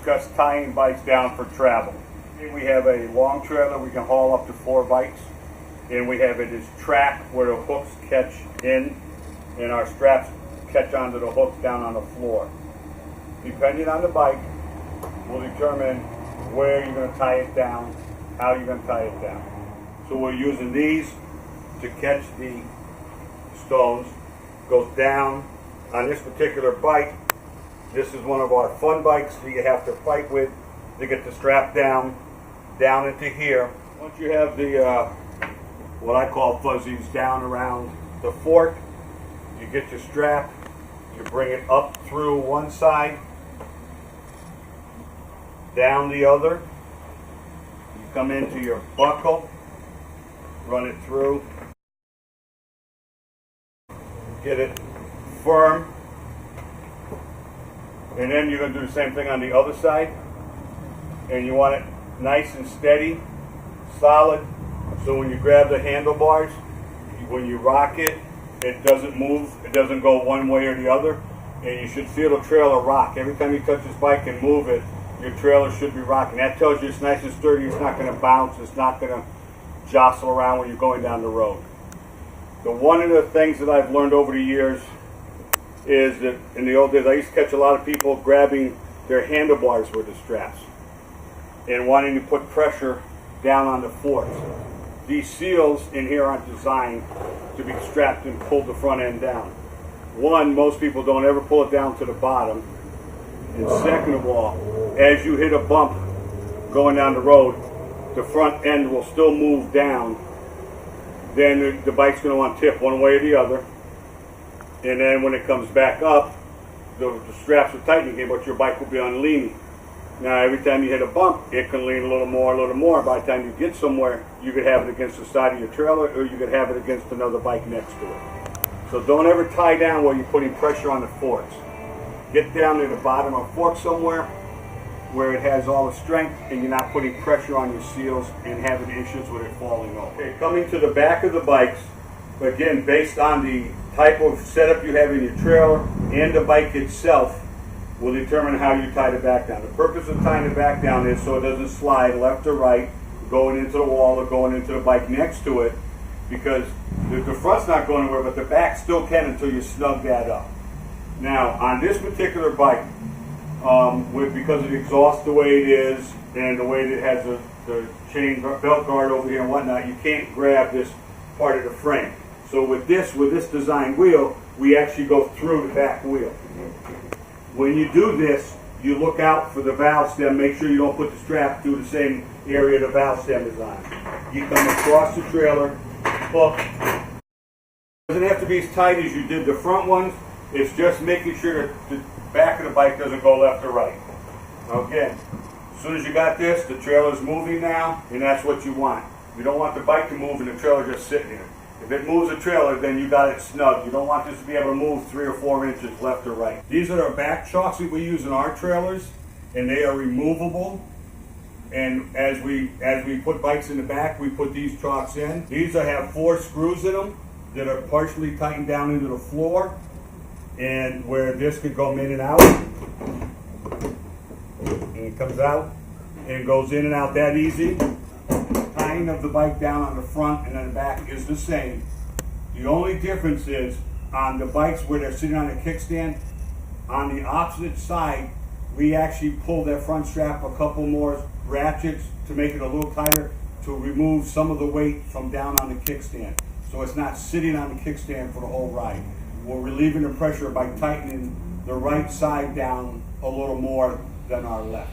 discuss tying bikes down for travel. We have a long trailer we can haul up to 4 bikes, and we have this track where the hooks catch in and our straps catch onto the hooks down on the floor. Depending on the bike, we'll determine where you're going to tie it down, how you're going to tie it down. So we're using these to catch the stones. Goes down on this particular bike. This is one of our fun bikes that you have to fight with to get the strap down into here. Once you have the what I call fuzzies down around the fork, you get your strap, you bring it up through one side, down the other, you come into your buckle, run it through, get it firm, and then you're going to do the same thing on the other side, and you want it nice and steady, solid, so when you grab the handlebars, when you rock it, it doesn't move, it doesn't go one way or the other, and you should feel the trailer rock. Every time you touch this bike and move it, your trailer should be rocking. That tells you it's nice and sturdy, it's not going to bounce, it's not going to jostle around when you're going down the road. One of the things that I've learned over the years is that in the old days, I used to catch a lot of people grabbing their handlebars with the straps and wanting to put pressure down on the forks. These seals in here aren't designed to be strapped and pulled the front end down. One, most people don't ever pull it down to the bottom. And second of all, as you hit a bump going down the road, the front end will still move down. Then the bike's going to want to tip one way or the other. And then when it comes back up, the straps are tightening again, but your bike will be on leaning. Now every time you hit a bump, it can lean a little more. By the time you get somewhere, you could have it against the side of your trailer, or you could have it against another bike next to it. So don't ever tie down while you're putting pressure on the forks. Get down to the bottom of the fork somewhere where it has all the strength and you're not putting pressure on your seals and having issues with it falling off. Okay, coming to the back of the bikes, again, based on the type of setup you have in your trailer and the bike itself, will determine how you tie the back down. The purpose of tying the back down is so it doesn't slide left or right, going into the wall or going into the bike next to it, because the front's not going anywhere, but the back still can until you snug that up. Now, on this particular bike, because of the exhaust the way it is and the way that it has the chain belt guard over here and whatnot, you can't grab this part of the frame. So with this design wheel, we actually go through the back wheel. When you do this, you look out for the valve stem. Make sure you don't put the strap through the same area the valve stem is on. You come across the trailer, hook. It doesn't have to be as tight as you did the front ones. It's just making sure that the back of the bike doesn't go left or right. Again, as soon as you got this, the trailer's moving now, and that's what you want. You don't want the bike to move and the trailer just sitting there. If it moves the trailer, then you got it snug. You don't want this to be able to move 3 or 4 inches left or right. These are our back chocks that we use in our trailers, and they are removable. And as we put bikes in the back, we put these chocks in. These have 4 screws in them that are partially tightened down into the floor, and where this could go in and out. And it comes out and goes in and out that easy. Tying of the bike down on the front and on the back is the same. The only difference is on the bikes where they're sitting on a kickstand, on the opposite side, we actually pull that front strap a couple more ratchets to make it a little tighter to remove some of the weight from down on the kickstand. So it's not sitting on the kickstand for the whole ride. We're relieving the pressure by tightening the right side down a little more than our left.